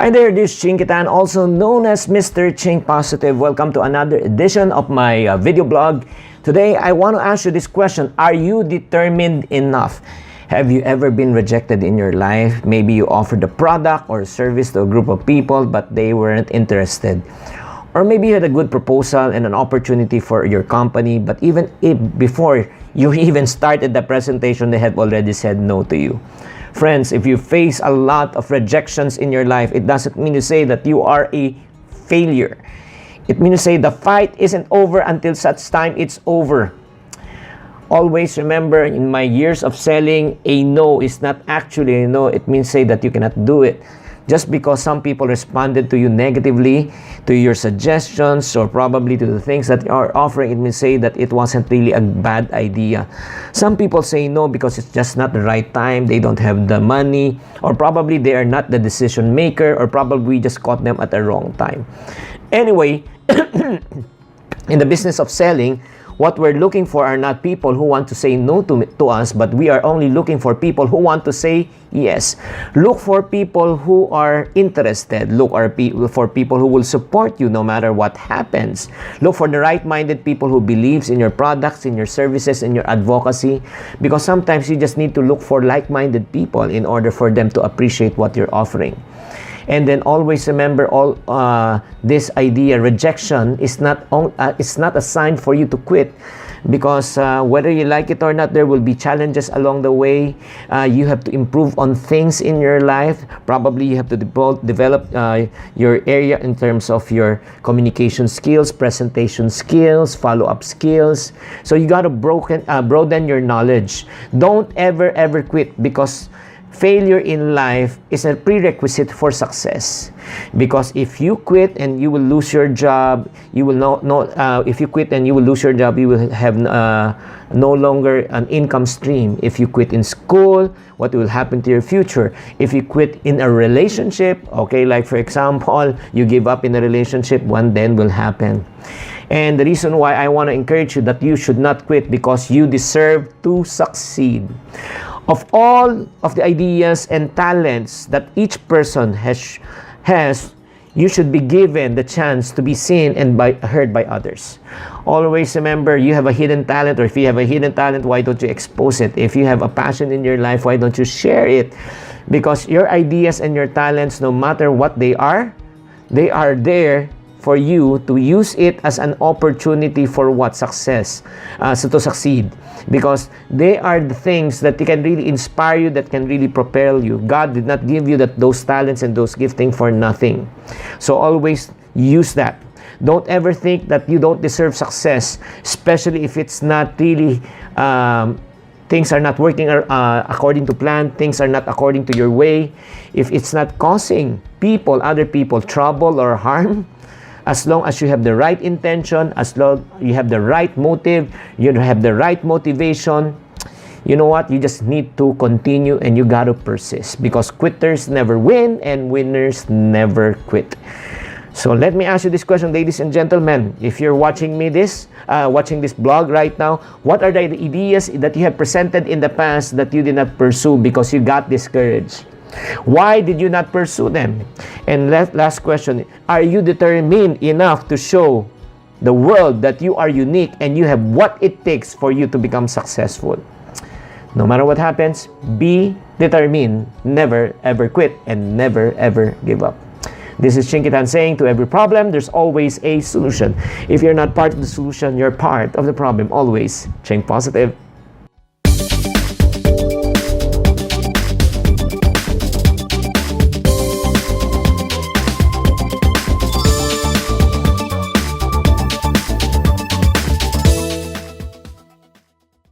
Hi there, this is Chinkitan, also known as Mr. Chink Positive. Welcome to another edition of my video blog. Today, I want to ask you this question. Are you determined enough? Have you ever been rejected in your life? Maybe you offered a product or service to a group of people, but they weren't interested. Or maybe you had a good proposal and an opportunity for your company, but even if before you even started the presentation, they had already said no to you. Friends, if you face a lot of rejections in your life, it doesn't mean to say that you are a failure. It means to say the fight isn't over until such time it's over. Always remember, in my years of selling, a no is not actually a no. It means say that you cannot do it. Just because some people responded to you negatively, to your suggestions, or probably to the things that you are offering, it means say that it wasn't really a bad idea. Some people say no because it's just not the right time, they don't have the money, or probably they are not the decision maker, or probably we just caught them at the wrong time. Anyway, in the business of selling, what we're looking for are not people who want to say no to us, but we are only looking for people who want to say yes. Look for people who are interested. Look for people who will support you no matter what happens. Look for the right-minded people who believes in your products, in your services, in your advocacy, because sometimes you just need to look for like-minded people in order for them to appreciate what you're offering. And then always remember, this idea, rejection is not a sign for you to quit, because whether you like it or not, there will be challenges along the way. You have to improve on things in your life. Probably you have to develop your area in terms of your communication skills, presentation skills, follow-up skills. So you got to broaden your knowledge. Don't ever quit, because failure in life is a prerequisite for success. Because if you quit and you will lose your job, you will if you quit and you will lose your job, you will have no longer an income stream. If you quit in school, what will happen to your future? If you quit in a relationship, okay, like for example, you give up in a relationship, what then will happen? And the reason why I want to encourage you that you should not quit, because you deserve to succeed. Of all of the ideas and talents that each person has, you should be given the chance to be seen and heard by others. Always remember, you have a hidden talent, or if you have a hidden talent, why don't you expose it? If you have a passion in your life, why don't you share it? Because your ideas and your talents, no matter what they are there for you to use it as an opportunity for what? Success. So to succeed. Because they are the things that can really inspire you, that can really propel you. God did not give you those talents and those gifting for nothing. So always use that. Don't ever think that you don't deserve success, especially if it's not really, things are not working according to plan, things are not according to your way. If it's not causing other people trouble or harm, as long as you have the right intention, as long as you have the right motive, you have the right motivation, you know what? You just need to continue and you got to persist, because quitters never win and winners never quit. So let me ask you this question, ladies and gentlemen. If you're watching this blog right now, what are the ideas that you have presented in the past that you did not pursue because you got discouraged? Why did you not pursue them? And last question, are you determined enough to show the world that you are unique and you have what it takes for you to become successful? No matter what happens, be determined, never ever quit, and never ever give up. This is Chinkitan saying, to every problem, there's always a solution. If you're not part of the solution, you're part of the problem. Always Chink Positive.